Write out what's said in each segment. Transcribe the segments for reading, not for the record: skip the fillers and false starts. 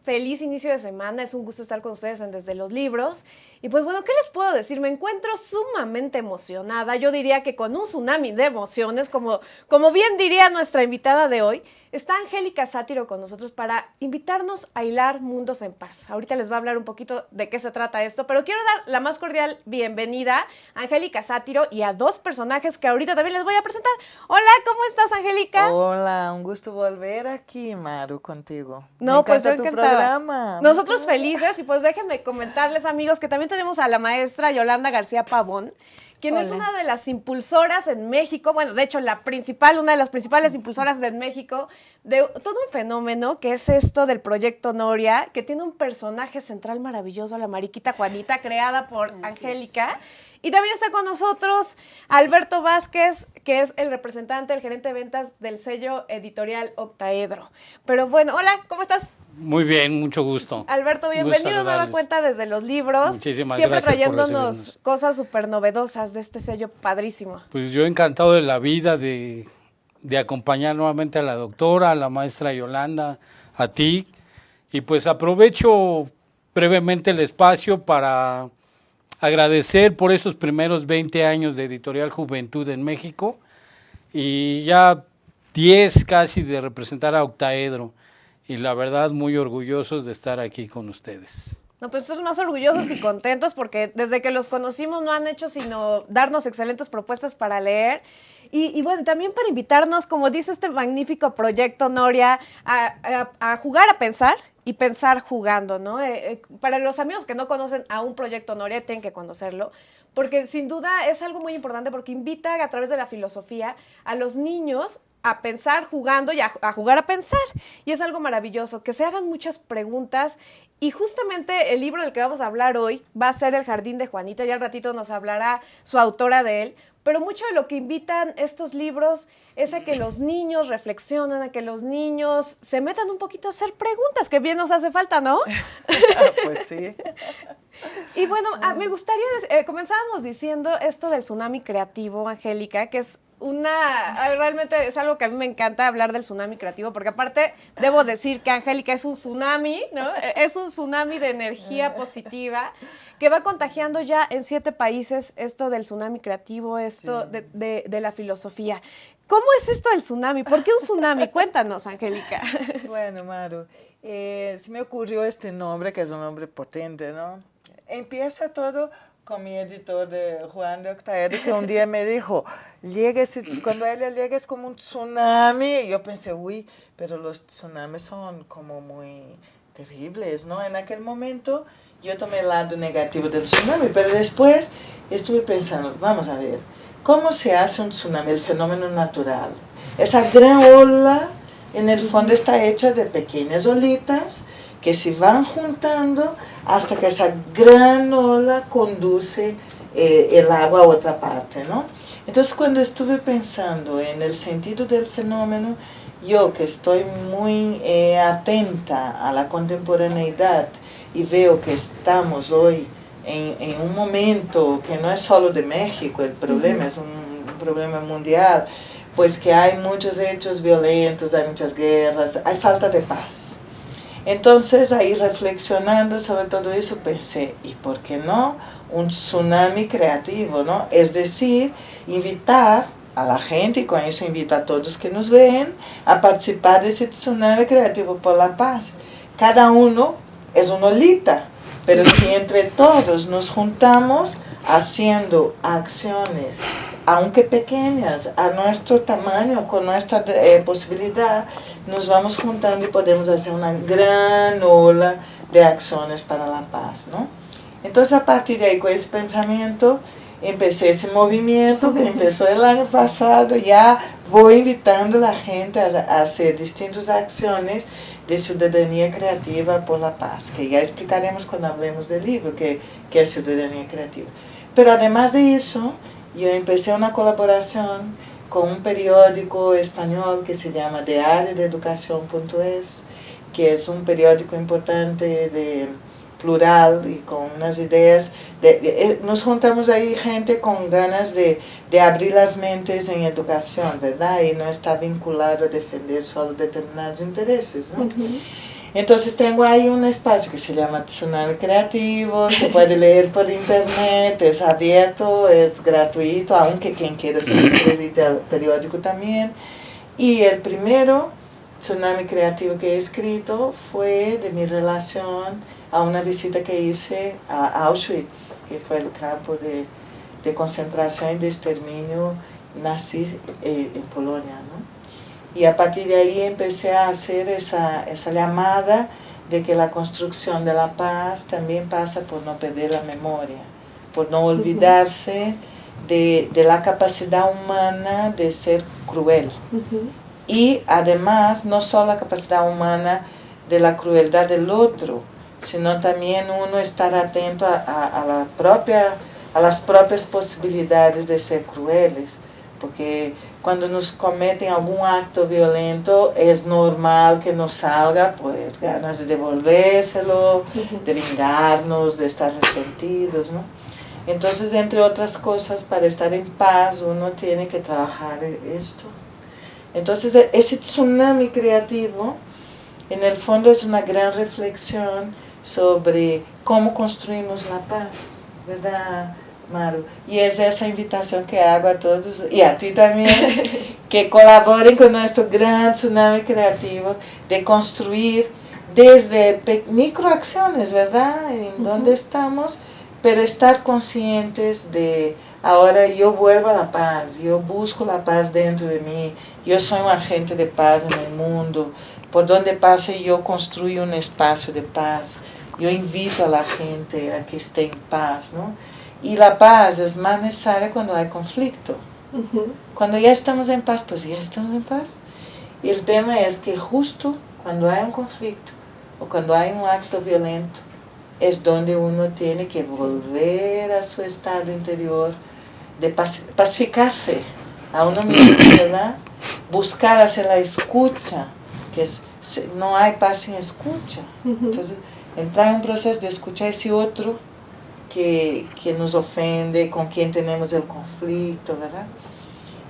Feliz inicio de semana, es un gusto estar con ustedes en Desde los Libros. Y pues bueno, ¿qué les puedo decir? Me encuentro sumamente emocionada, yo diría que con un tsunami de emociones, como bien diría nuestra invitada de hoy. Está Angélica Sátiro con nosotros para invitarnos a hilar mundos en paz. Ahorita les va a hablar un poquito de qué se trata esto, pero quiero dar la más cordial bienvenida a Angélica Sátiro y a dos personajes que ahorita también les voy a presentar. Hola, ¿cómo estás, Angélica? Hola, un gusto volver aquí, Maru, contigo. No, pues yo tu encantada. Programa. Nosotros felices, y pues déjenme comentarles, amigos, que también tenemos a la maestra Yolanda García Pavón, quien Hola. es una de las impulsoras en México, bueno, de hecho, una de las principales impulsoras de México, de todo un fenómeno que es esto del Proyecto Noria, que tiene un personaje central maravilloso, la mariquita Juanita, creada por Angélica. Y también está con nosotros Alberto Vázquez, que es el representante, el gerente de ventas del sello editorial Octaedro. Pero bueno, hola, ¿cómo estás? Muy bien, mucho gusto. Alberto, bienvenido a nueva cuenta Desde los Libros. Muchísimas siempre gracias por trayéndonos recibirnos. cosas súper novedosas de este sello padrísimo. Pues yo encantado de la vida de acompañar nuevamente a la doctora, a la maestra Yolanda, a ti. Y pues aprovecho brevemente el espacio para agradecer por esos primeros 20 años de Editorial Juventud en México y ya 10 casi de representar a Octaedro. Y la verdad, muy orgullosos de estar aquí con ustedes. No, pues estamos más orgullosos y contentos porque desde que los conocimos no han hecho sino darnos excelentes propuestas para leer. Y bueno, también para invitarnos, como dice este magnífico proyecto Noria, a jugar a pensar y pensar jugando, ¿no? Para los amigos que no conocen a un proyecto Noria, tienen que conocerlo, porque sin duda es algo muy importante porque invita a través de la filosofía a los niños a pensar jugando y a jugar a pensar. Y es algo maravilloso, que se hagan muchas preguntas. Y justamente el libro del que vamos a hablar hoy va a ser El Jardín de Juanita. Ya al ratito nos hablará su autora de él. Pero mucho de lo que invitan estos libros es a que los niños reflexionen, a que los niños se metan un poquito a hacer preguntas, que bien nos hace falta, ¿no? Pues sí. Y bueno, me gustaría, comenzábamos diciendo esto del tsunami creativo, Angélica, que es realmente es algo que a mí me encanta hablar del tsunami creativo, porque aparte debo decir que Angélica es un tsunami, ¿no? Es un tsunami de energía positiva que va contagiando ya en 7 países esto del tsunami creativo, esto Sí. de la filosofía. ¿Cómo es esto del tsunami? ¿Por qué un tsunami? Cuéntanos, Angélica. Bueno, Maru, se me ocurrió este nombre, que es un nombre potente, ¿no? Empieza todo con mi editor de Juan de Octaedro, que un día me dijo, cuando ella llega es como un tsunami. Y yo pensé, uy, pero los tsunamis son como muy terribles, ¿no? En aquel momento yo tomé el lado negativo del tsunami, pero después estuve pensando, vamos a ver, ¿cómo se hace un tsunami, el fenómeno natural? Esa gran ola, en el fondo está hecha de pequeñas olitas que se van juntando hasta que esa gran ola conduce el agua a otra parte, ¿no? Entonces, cuando estuve pensando en el sentido del fenómeno, yo que estoy muy atenta a la contemporaneidad y veo que estamos hoy en un momento que no es solo de México, el problema es un problema mundial, pues que hay muchos hechos violentos, hay muchas guerras, hay falta de paz. Entonces, ahí reflexionando sobre todo eso, pensé, ¿y por qué no un tsunami creativo, no? Es decir, invitar a la gente, y con eso invito a todos que nos ven, a participar de ese tsunami creativo por la paz. Cada uno es una olita, pero si entre todos nos juntamos haciendo acciones, aunque pequeñas, a nuestro tamaño, con nuestra posibilidad, nos vamos juntando y podemos hacer una gran ola de acciones para la paz, ¿no? Entonces, a partir de ahí, con ese pensamiento, empecé ese movimiento que empezó el año pasado. Ya voy invitando a la gente a hacer distintas acciones de ciudadanía creativa por la paz, que ya explicaremos cuando hablemos del libro, que es ciudadanía creativa. Pero además de eso, yo empecé una colaboración con un periódico español que se llama diariodeeducación.es, que es un periódico importante de plural y con unas ideas. Nos juntamos ahí gente con ganas de abrir las mentes en educación, ¿verdad? Y no está vinculado a defender solo determinados intereses, ¿no? Entonces tengo ahí un espacio que se llama Tsunami Creativo, se puede leer por internet, es abierto, es gratuito, aunque quien quiera se inscribe al periódico también. Y el primero Tsunami Creativo que he escrito fue de mi relación a una visita que hice a Auschwitz, que fue el campo de concentración y de exterminio nazi en Polonia, ¿no? Y a partir de ahí empecé a hacer esa llamada de que la construcción de la paz también pasa por no perder la memoria, por no olvidarse de la capacidad humana de ser cruel. Y además, no solo la capacidad humana de la crueldad del otro, sino también uno estar atento a las propias posibilidades de ser crueles. Porque cuando nos cometen algún acto violento, es normal que nos salga pues ganas de devolvérselo, de vengarnos, de estar resentidos, ¿no? Entonces, entre otras cosas, para estar en paz, uno tiene que trabajar esto. Entonces, ese tsunami creativo, en el fondo, es una gran reflexión sobre cómo construimos la paz, ¿verdad, Maru? Y es esa invitación que hago a todos, y a ti también, que colaboren con nuestro gran tsunami creativo de construir desde microacciones, ¿verdad? En donde estamos, pero estar conscientes de, ahora yo vuelvo a la paz, yo busco la paz dentro de mí, yo soy un agente de paz en el mundo, por donde pase yo construyo un espacio de paz, yo invito a la gente a que esté en paz, ¿no? Y la paz es más necesaria cuando hay conflicto. Cuando ya estamos en paz, pues ya estamos en paz. Y el tema es que justo cuando hay un conflicto o cuando hay un acto violento, es donde uno tiene que volver a su estado interior, de pacificarse a uno mismo, ¿verdad? Buscar hacer la escucha, que no hay paz sin escucha. Entonces, entrar en un proceso de escuchar a ese otro que nos ofende, con quien tenemos el conflicto, ¿verdad?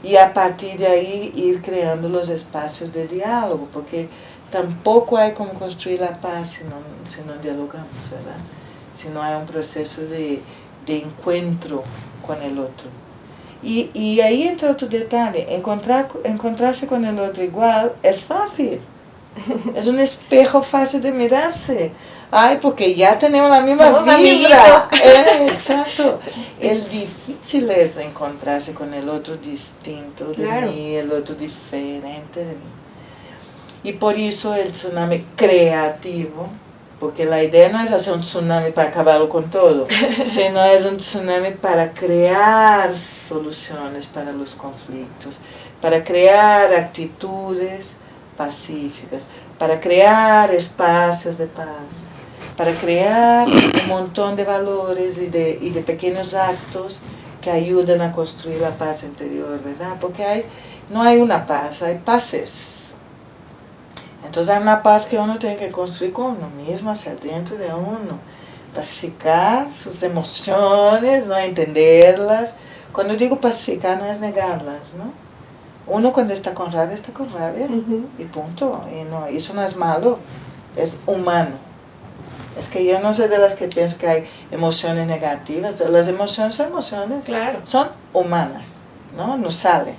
Y a partir de ahí ir creando los espacios de diálogo, porque tampoco hay como construir la paz si no dialogamos, ¿verdad? Si no hay un proceso de encuentro con el otro. Y ahí entra otro detalle, encontrarse con el otro igual es fácil, es un espejo fácil de mirarse. Ay, porque ya tenemos la misma vibra. Exacto. El difícil es encontrarse con el otro distinto de mí, el otro diferente de mí. Y por eso el tsunami creativo, porque la idea no es hacer un tsunami para acabarlo con todo, sino es un tsunami para crear soluciones para los conflictos, para crear actitudes pacíficas, para crear espacios de paz, para crear un montón de valores y de pequeños actos que ayudan a construir la paz interior, ¿verdad? Porque no hay una paz, hay paces. Entonces hay una paz que uno tiene que construir con uno mismo, hacia dentro de uno. Pacificar sus emociones, ¿no? Entenderlas. Cuando digo pacificar no es negarlas, ¿no? Uno cuando está con rabia y punto. Y eso no es malo, es humano. Es que yo no soy de las que piensan que hay emociones negativas. Las emociones son emociones, son humanas, ¿no? Nos salen.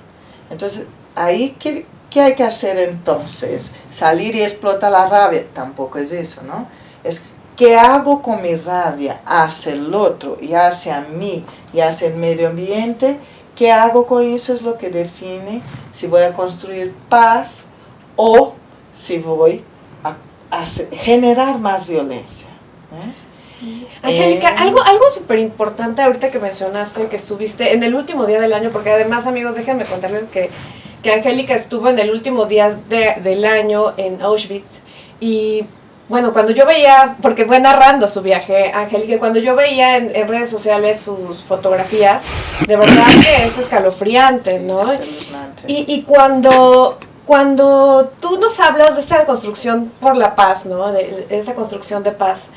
Entonces, ahí, ¿qué hay que hacer entonces? ¿Salir y explotar la rabia? Tampoco es eso, ¿no? Es, ¿qué hago con mi rabia hacia el otro y hacia mí y hacia el medio ambiente? ¿Qué hago con eso? Es lo que define si voy a construir paz o si voy a generar más violencia. Angélica, algo súper importante ahorita que mencionaste, que estuviste en el último día del año, porque además, amigos, déjenme contarles que Angélica estuvo en el último día del año en Auschwitz. Y bueno, cuando yo veía, porque fue narrando su viaje, Angélica, cuando yo veía en redes sociales sus fotografías, de verdad que es escalofriante, ¿no? Y cuando tú nos hablas de esta construcción por la paz, ¿no? De esa construcción de paz,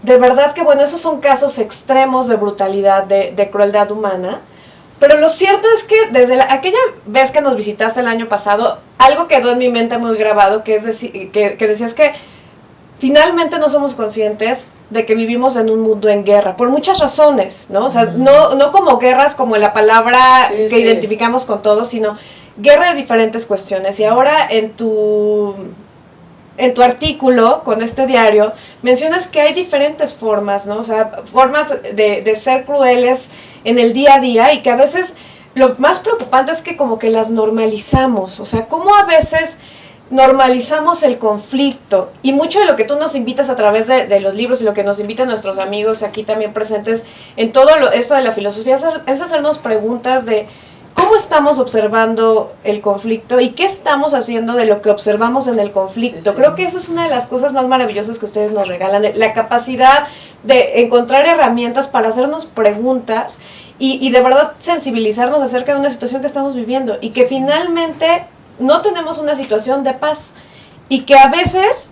de verdad que, bueno, esos son casos extremos de brutalidad, de crueldad humana. Pero lo cierto es que desde aquella vez que nos visitaste el año pasado, algo quedó en mi mente muy grabado, que es decir, que decías que finalmente no somos conscientes de que vivimos en un mundo en guerra, por muchas razones, ¿no? O sea, no como guerras como la palabra que identificamos con todos, sino guerra de diferentes cuestiones. Y ahora en tu artículo con este diario mencionas que hay diferentes formas, ¿no? O sea, formas de ser crueles en el día a día, y que a veces lo más preocupante es que como que las normalizamos. O sea, cómo a veces normalizamos el conflicto, y mucho de lo que tú nos invitas a través de los libros y lo que nos invitan nuestros amigos aquí también presentes en todo eso de la filosofía es hacernos preguntas de cómo estamos observando el conflicto y qué estamos haciendo de lo que observamos en el conflicto. Sí. Creo que eso es una de las cosas más maravillosas que ustedes nos regalan, la capacidad de encontrar herramientas para hacernos preguntas y de verdad sensibilizarnos acerca de una situación que estamos viviendo, y que finalmente no tenemos una situación de paz, y que a veces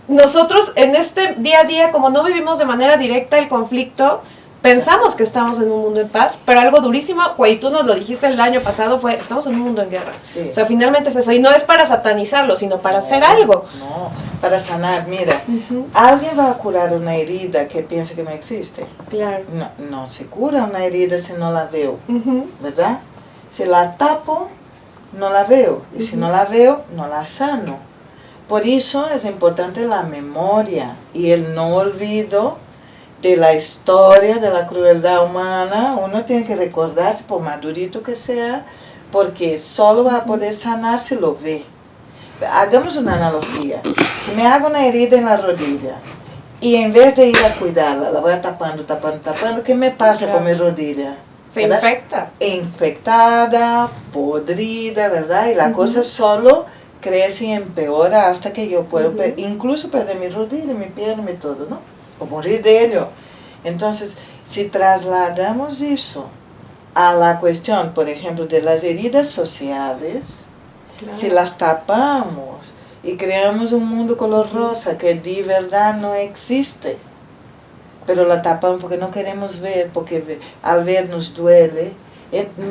nosotros en este día a día, como no vivimos de manera directa el conflicto, pensamos que estamos en un mundo en paz, pero algo durísimo, y tú nos lo dijiste el año pasado, fue, estamos en un mundo en guerra. Sí. O sea, finalmente es eso, y no es para satanizarlo, sino para hacer algo. No, para sanar. Mira, alguien va a curar una herida que piensa que no existe. Claro. No se cura una herida si no la veo, ¿verdad? Si la tapo, no la veo, y si no la veo, no la sano. Por eso es importante la memoria y el no olvido de la historia de la crueldad humana. Uno tiene que recordarse, por más durito que sea, porque solo va a poder sanar si lo ve. Hagamos una analogía. Si me hago una herida en la rodilla y en vez de ir a cuidarla, la voy tapando, ¿qué me pasa con mi rodilla? Se infecta. Infectada, podrida, ¿verdad? Y la cosa solo crece y empeora hasta que yo puedo incluso perder mi rodilla, mi pierna y todo, ¿no? O morir de ello. Entonces, si trasladamos eso a la cuestión, por ejemplo, de las heridas sociales, si las tapamos y creamos un mundo color rosa que de verdad no existe, pero la tapamos porque no queremos ver, porque al ver nos duele,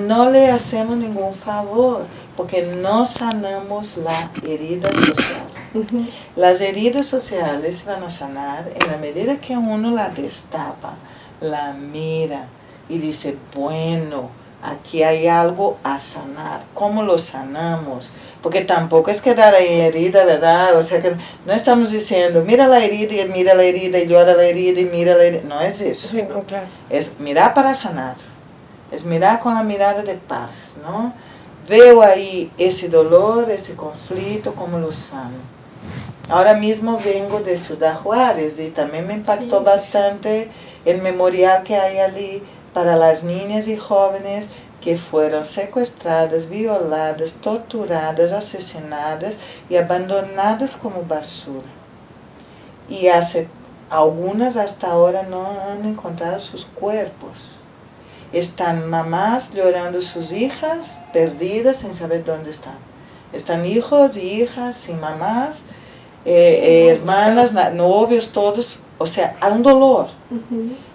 no le hacemos ningún favor, porque no sanamos la herida social. Las heridas sociales se van a sanar en la medida que uno la destapa, la mira y dice, bueno, aquí hay algo a sanar. ¿Cómo lo sanamos? Porque tampoco es quedar ahí herida, ¿verdad? O sea que no estamos diciendo, mira la herida y llora la herida y mira la herida. No es eso. Sí, no, claro. Es mirar para sanar. Es mirar con la mirada de paz, ¿no? Veo ahí ese dolor, ese conflicto, ¿cómo lo sano? Ahora mismo vengo de Ciudad Juárez y también me impactó bastante el memorial que hay allí para las niñas y jóvenes que fueron secuestradas, violadas, torturadas, asesinadas y abandonadas como basura. Y algunas hasta ahora no han encontrado sus cuerpos. Están mamás llorando sus hijas perdidas sin saber dónde están. Están hijos y hijas sin mamás, hermanas, novios, todos. O sea, hay un dolor.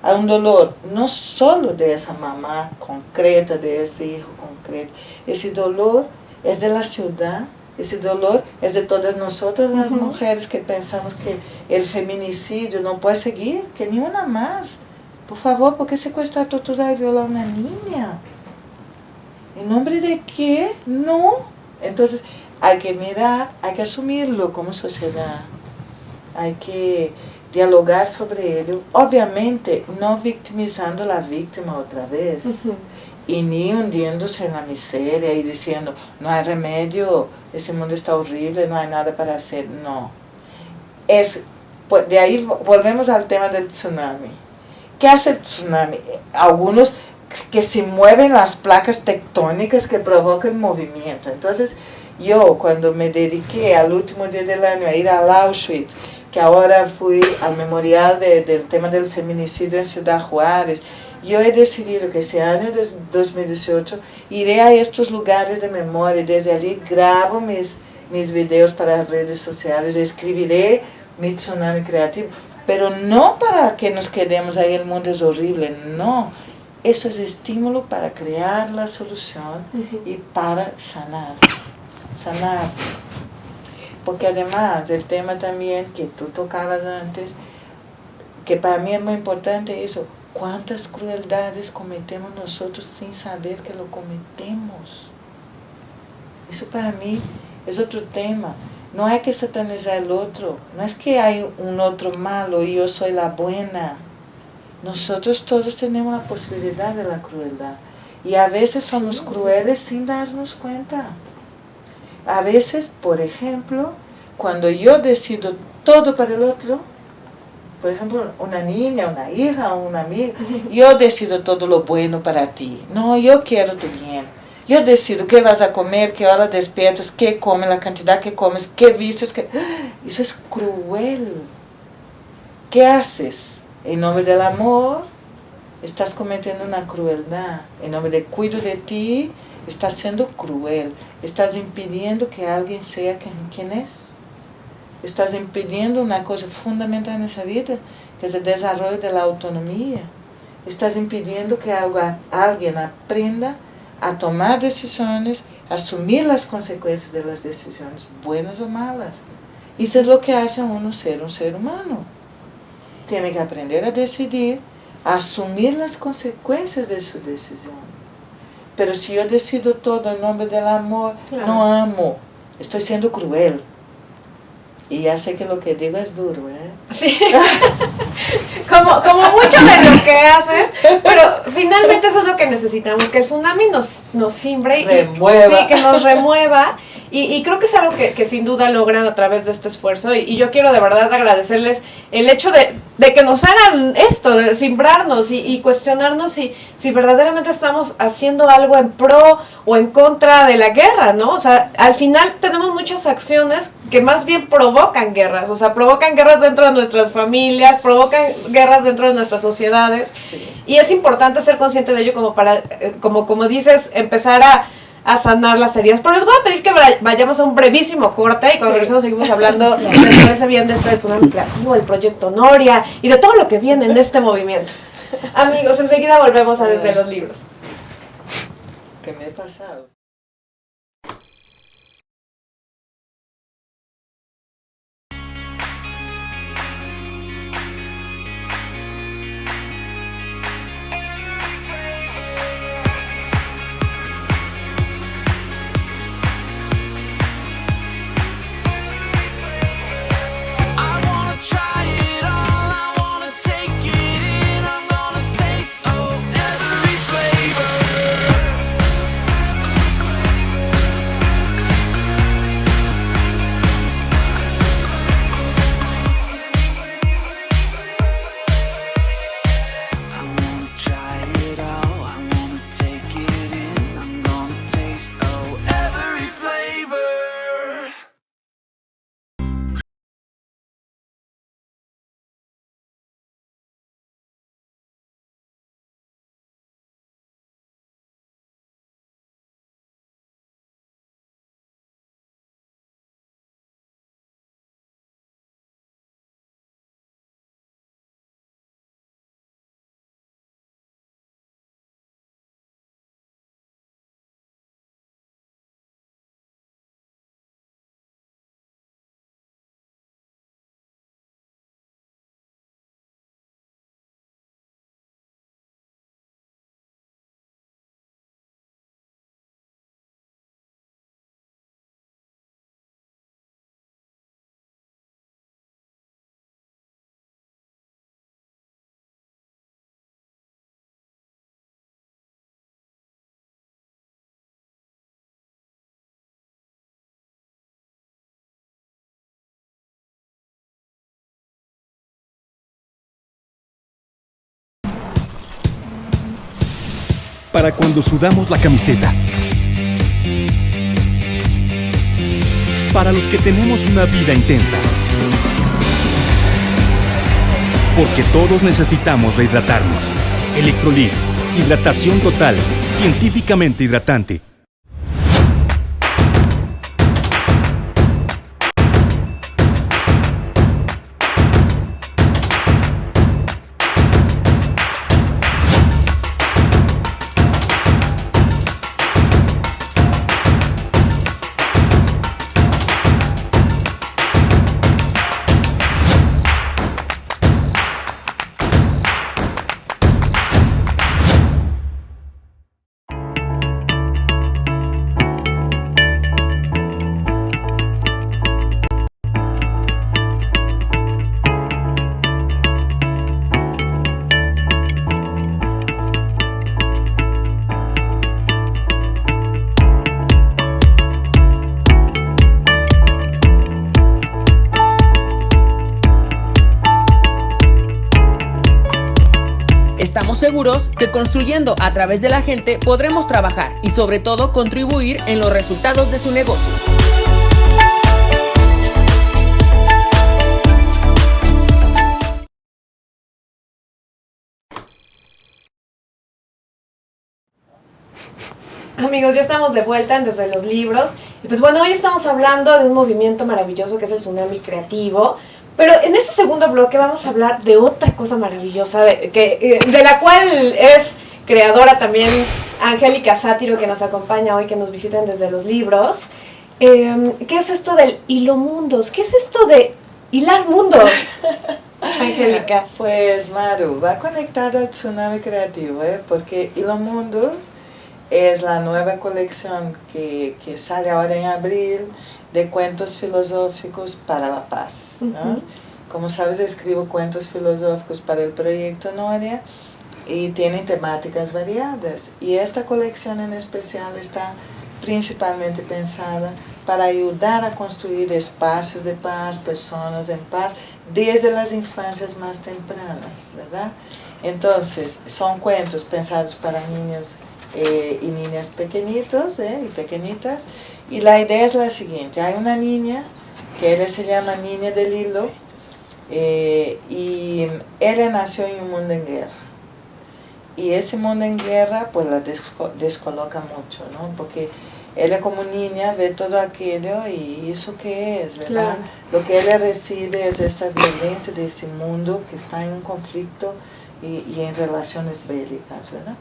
Hay un dolor no solo de esa mamá concreta, de ese hijo concreto. Ese dolor es de la ciudad. Ese dolor es de todas nosotras las mujeres que pensamos que el feminicidio no puede seguir, que ni una más. Por favor, ¿por qué secuestrar, torturar y violar a una niña? ¿En nombre de qué? No. Entonces, hay que mirar, hay que asumirlo como sociedad. Hay que dialogar sobre ello. Obviamente, no victimizando a la víctima otra vez. Y ni hundiéndose en la miseria y diciendo, no hay remedio, ese mundo está horrible, no hay nada para hacer. No. Pues, de ahí volvemos al tema del tsunami. ¿Qué hace el tsunami? Algunos que se mueven las placas tectónicas que provocan movimiento. Entonces, yo cuando me dediqué al último día del año a ir al Auschwitz, que ahora fui al memorial del tema del feminicidio en Ciudad Juárez, yo he decidido que ese año de 2018 iré a estos lugares de memoria y desde allí grabo mis videos para las redes sociales, escribiré mi tsunami creativo. Pero no para que nos quedemos ahí, el mundo es horrible, no. Eso es estímulo para crear la solución y para sanar. Porque además el tema también que tú tocabas antes, que para mí es muy importante eso, cuántas crueldades cometemos nosotros sin saber que lo cometemos. Eso para mí es otro tema. No hay que satanizar al otro, no es que hay un otro malo y yo soy la buena. Nosotros todos tenemos la posibilidad de la crueldad y a veces somos crueles sin darnos cuenta. A veces, por ejemplo, cuando yo decido todo para el otro, por ejemplo, una niña, una hija, una amiga, yo decido todo lo bueno para ti. No, yo quiero tu bien. Yo decido qué vas a comer, qué hora despiertas, qué comes, la cantidad que comes, qué vistes. Eso es cruel. ¿Qué haces? En nombre del amor, estás cometiendo una crueldad. En nombre del cuidado de ti, estás siendo cruel. Estás impidiendo que alguien sea quien es. Estás impidiendo una cosa fundamental en esa vida, que es el desarrollo de la autonomía. Estás impidiendo que alguien aprenda a tomar decisiones, a asumir las consecuencias de las decisiones, buenas o malas. Eso es lo que hace a uno ser un ser humano. Tiene que aprender a decidir, a asumir las consecuencias de su decisión. Pero si yo decido todo en nombre del amor, claro, no amo, estoy siendo cruel. Y ya sé que lo que digo es duro, ¿eh? Sí. como mucho de lo que haces, pero finalmente eso es lo que necesitamos, que el tsunami nos simbre remueva. Sí, que nos remueva. Y creo que es algo que sin duda logran a través de este esfuerzo. Y yo quiero de verdad agradecerles el hecho de que nos hagan esto, de simbrarnos y cuestionarnos si verdaderamente estamos haciendo algo en pro o en contra de la guerra, ¿no? O sea, al final tenemos muchas acciones que más bien provocan guerras. O sea, provocan guerras dentro de nuestras familias, provocan guerras dentro de nuestras sociedades. Sí. Y es importante ser consciente de ello como para, como dices, empezar a sanar las heridas. Pero les voy a pedir que vayamos a un brevísimo corte y cuando regresemos seguimos hablando de ese bien de esto de Tsunami Creativo, del proyecto Noria y de todo lo que viene en este movimiento. Amigos, enseguida volvemos a Desde los Libros. ¿Qué me ha pasado? Para cuando sudamos la camiseta. Para los que tenemos una vida intensa. Porque todos necesitamos rehidratarnos. Electrolit, hidratación total, científicamente hidratante. Estamos seguros que construyendo a través de la gente podremos trabajar y sobre todo contribuir en los resultados de su negocio. Amigos, ya estamos de vuelta en Desde los Libros. Y pues bueno, hoy estamos hablando de un movimiento maravilloso que es el Tsunami Creativo. Pero en este segundo bloque vamos a hablar de otra cosa maravillosa, de la cual es creadora también Angélica Sátiro, que nos acompaña hoy, que nos visitan Desde los Libros. ¿Qué es esto del hilomundos? ¿Qué es esto de hilar mundos? Angélica. Pues Maru, va conectada al Tsunami Creativo, porque Hilomundos es la nueva colección que sale ahora en abril de cuentos filosóficos para la paz, ¿no? Como sabes, escribo cuentos filosóficos para el proyecto Noria y tienen temáticas variadas. Y esta colección en especial está principalmente pensada para ayudar a construir espacios de paz, personas en paz, desde las infancias más tempranas, ¿verdad? Entonces, son cuentos pensados para niños y niñas pequeñitos y pequeñitas, y la idea es la siguiente: hay una niña que ella se llama Niña del Hilo, y ella nació en un mundo en guerra, y ese mundo en guerra pues la descoloca mucho, ¿no? Porque ella como niña ve todo aquello y ¿eso qué es, verdad? Claro. Lo que ella recibe es esa violencia de ese mundo que está en un conflicto y en relaciones bélicas, ¿verdad?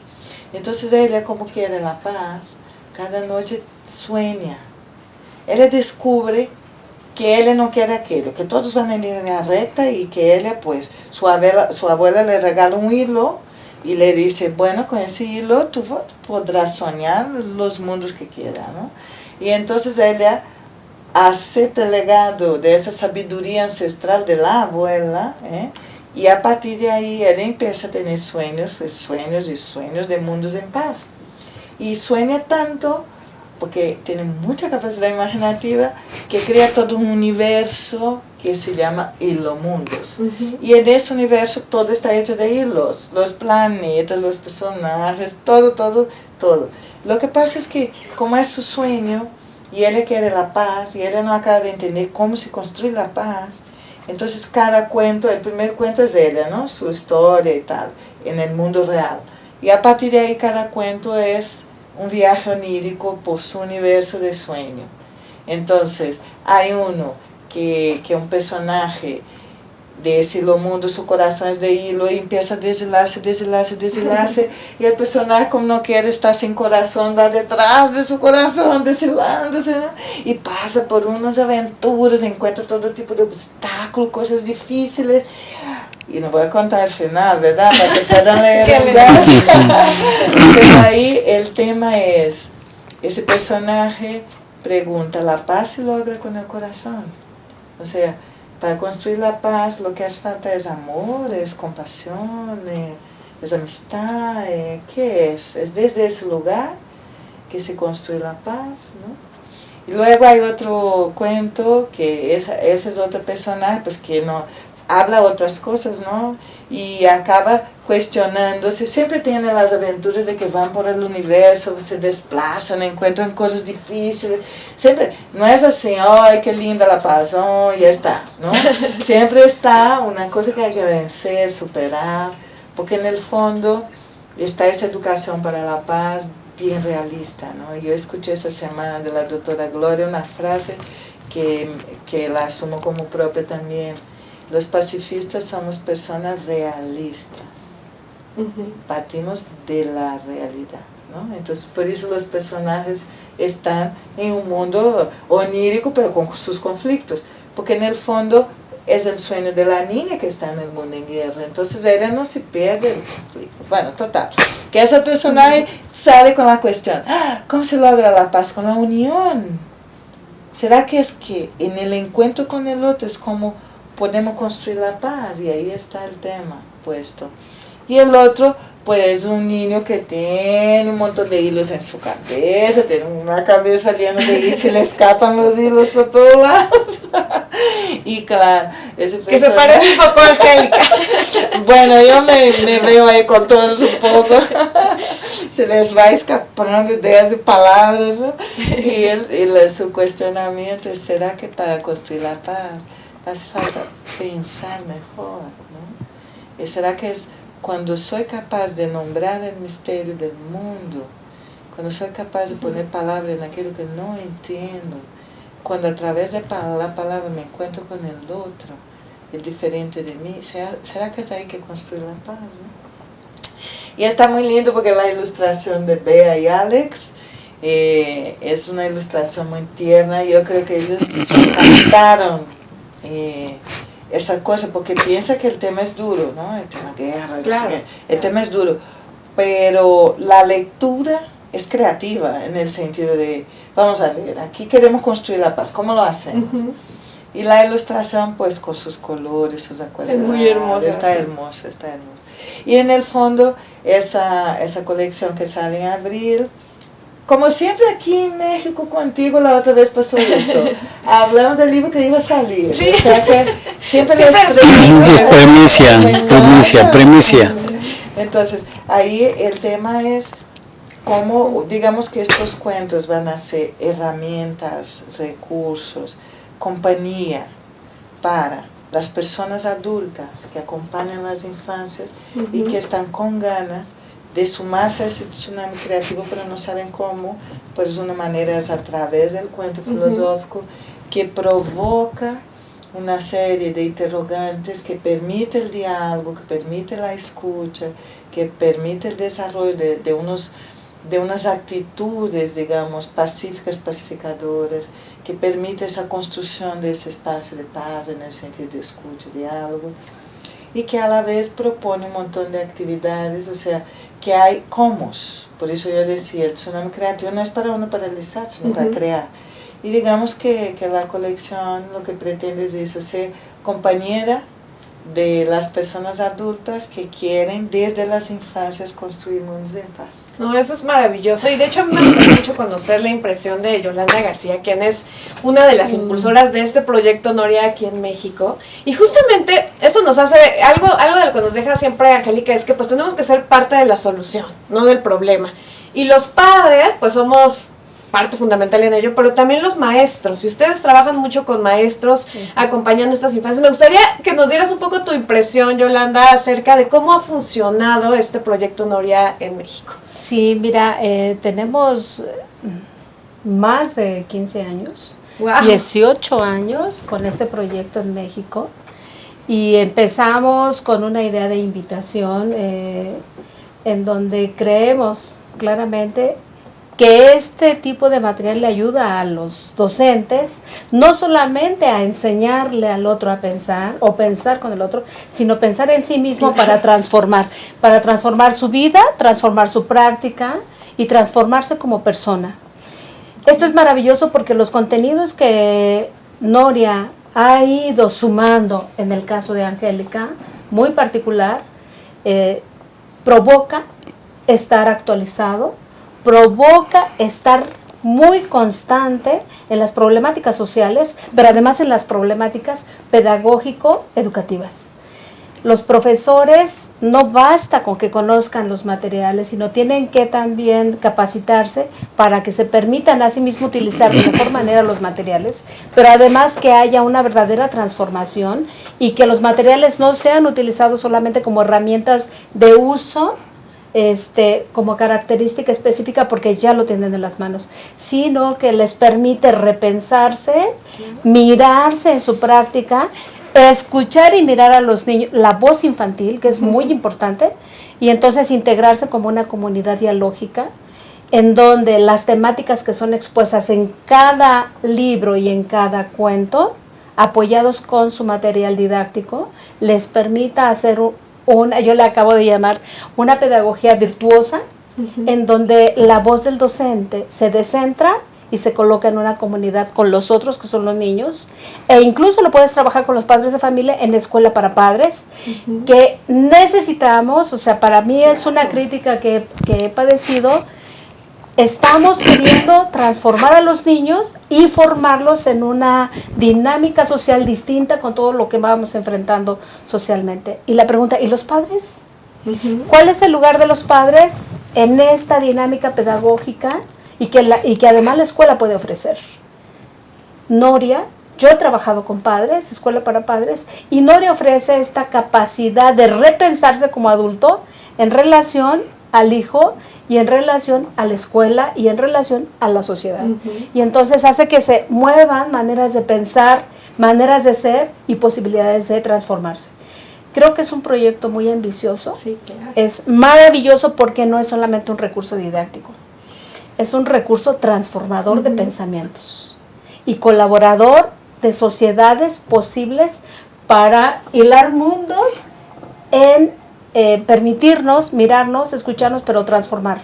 Entonces ella, como quiere la paz, cada noche sueña. Ella descubre que ella no quiere aquello, que todos van en línea recta y que ella, pues, su abuela le regala un hilo y le dice, bueno, con ese hilo tú podrás soñar los mundos que quieras, ¿no? Y entonces ella acepta el legado de esa sabiduría ancestral de la abuela, y a partir de ahí ella empieza a tener sueños de mundos en paz. Y sueña tanto, porque tiene mucha capacidad imaginativa, que crea todo un universo que se llama Hilomundos. Y en ese universo todo está hecho de hilos, los planetas, los personajes, todo. Lo que pasa es que, como es su sueño, y ella quiere la paz, y ella no acaba de entender cómo se construye la paz, entonces cada cuento, el primer cuento es ella, ¿no? Su historia y tal, en el mundo real. Y a partir de ahí cada cuento es un viaje onírico por su universo de sueño. Entonces hay uno que un personaje de ese hilomundo, su corazón es de hilo y empieza a desenlace, y el personaje, como no quiere estar sin corazón, va detrás de su corazón, deshilándose, ¿no? Y pasa por unas aventuras, encuentra todo tipo de obstáculos, cosas difíciles, y no voy a contar el final, ¿verdad? Para que puedan leer el verso. Pero ahí el tema es, ese personaje pregunta, ¿la paz se logra con el corazón? O sea, para construir la paz lo que hace falta es amor, es compasión, es amistad, ¿qué es? Es desde ese lugar que se construye la paz, ¿no? Y luego hay otro cuento, que ese es otro personaje, pues que no habla otras cosas, ¿no? Y acaba cuestionándose, siempre tiene las aventuras de que van por el universo, se desplazan, encuentran cosas difíciles, siempre, no es así, ¡ay, qué linda la paz! ¡Oh, ya está! ¿No? Siempre está una cosa que hay que vencer, superar, porque en el fondo está esa educación para la paz bien realista, ¿no? Yo escuché esta semana de la doctora Gloria una frase que la asumo como propia también: los pacifistas somos personas realistas. Partimos de la realidad, ¿no? Entonces, por eso los personajes están en un mundo onírico, pero con sus conflictos, porque en el fondo es el sueño de la niña que está en el mundo en guerra, entonces ella no se pierde el conflicto. Bueno, total, que ese personaje sale con la cuestión, ¿cómo se logra la paz? Con la unión. ¿Será que es que en el encuentro con el otro es como podemos construir la paz? Y ahí está el tema puesto. Y el otro, pues, un niño que tiene un montón de hilos en su cabeza, tiene una cabeza llena de hilos, se le escapan los hilos por todos lados. Y claro, ese Que se parece un poco a Angélica. Bueno, yo me veo ahí con todos un poco. Se les va escapando ideas y palabras, ¿no? Y su cuestionamiento es, ¿será que para construir la paz hace falta pensar mejor, ¿no? ¿Y será que es cuando soy capaz de nombrar el misterio del mundo, cuando soy capaz de poner palabras en aquello que no entiendo, cuando a través de la palabra me encuentro con el otro, el diferente de mí, ¿será que es ahí que construir la paz, ¿no? Y está muy lindo porque la ilustración de Bea y Alex es una ilustración muy tierna. Yo creo que ellos captaron esa cosa, porque piensa que el tema es duro, ¿no? El tema guerra, claro. El tema es duro, pero la lectura es creativa en el sentido de, vamos a ver, aquí queremos construir la paz, ¿cómo lo hacemos? Y la ilustración, pues, con sus colores, sus acuarelas. Es muy hermosa. Está hermosa, está hermosa. Y en el fondo, esa colección que sale en abril, como siempre aquí en México contigo, la otra vez pasó eso. Hablamos del libro que iba a salir. Sí. O sea que siempre es primicia. Entonces, ahí el tema es cómo, digamos que estos cuentos van a ser herramientas, recursos, compañía para las personas adultas que acompañan las infancias y que están con ganas de sumarse a ese tsunami creativo, pero no saben cómo. Pues una manera es a través del cuento filosófico que provoca una serie de interrogantes, que permite el diálogo, que permite la escucha, que permite el desarrollo de unas actitudes, digamos, pacíficas, pacificadoras, que permite esa construcción de ese espacio de paz en el sentido de escucha, diálogo, y que a la vez propone un montón de actividades, o sea, que hay comos. Por eso yo decía, el tsunami creativo no es para uno paralizar, sino para crear. Y digamos que la colección lo que pretende es eso, ser compañera de las personas adultas que quieren desde las infancias construir mundos en paz. No, eso es maravilloso. Y de hecho a mí me gustaría mucho conocer la impresión de Yolanda García, quien es una de las impulsoras de este proyecto Noria aquí en México. Y justamente eso nos hace, algo de lo que nos deja siempre Angélica es que pues tenemos que ser parte de la solución, no del problema. Y los padres pues somos parte fundamental en ello, pero también los maestros. Y ustedes trabajan mucho con maestros acompañando a estas infancias. Me gustaría que nos dieras un poco tu impresión, Yolanda, acerca de cómo ha funcionado este proyecto Noria en México. Sí, mira, tenemos más de 15 años, Wow. 18 años con este proyecto en México, y empezamos con una idea de invitación en donde creemos claramente que este tipo de material le ayuda a los docentes no solamente a enseñarle al otro a pensar o pensar con el otro, sino pensar en sí mismo para transformar su vida, transformar su práctica y transformarse como persona. Esto es maravilloso porque los contenidos que Noria ha ido sumando, en el caso de Angélica, muy particular, provoca estar actualizado, provoca estar muy constante en las problemáticas sociales, pero además en las problemáticas pedagógico-educativas. Los profesores no basta con que conozcan los materiales, sino tienen que también capacitarse para que se permitan a sí mismo utilizar de mejor manera los materiales, pero además que haya una verdadera transformación y que los materiales no sean utilizados solamente como herramientas de uso, como característica específica porque ya lo tienen en las manos, sino que les permite repensarse, mirarse en su práctica, escuchar y mirar a los niños, la voz infantil, que es muy importante, y entonces integrarse como una comunidad dialógica en donde las temáticas que son expuestas en cada libro y en cada cuento, apoyados con su material didáctico, les permita hacer yo le acabo de llamar una pedagogía virtuosa, en donde la voz del docente se descentra y se coloca en una comunidad con los otros, que son los niños, e incluso lo puedes trabajar con los padres de familia en la escuela para padres, que necesitamos, o sea, para mí es una crítica que he padecido. estamos queriendo transformar a los niños y formarlos en una dinámica social distinta con todo lo que vamos enfrentando socialmente. Y la pregunta, ¿y los padres? ¿Cuál es el lugar de los padres en esta dinámica pedagógica y que además la escuela puede ofrecer? Noria, yo he trabajado con padres, escuela para padres, y Noria ofrece esta capacidad de repensarse como adulto en relación al hijo y en relación a la escuela y en relación a la sociedad. Y entonces hace que se muevan maneras de pensar, maneras de ser y posibilidades de transformarse. Creo que es un proyecto muy ambicioso. Sí, claro. Es maravilloso porque no es solamente un recurso didáctico, es un recurso transformador de pensamientos y colaborador de sociedades posibles para hilar mundos en permitirnos, mirarnos, escucharnos, pero transformar.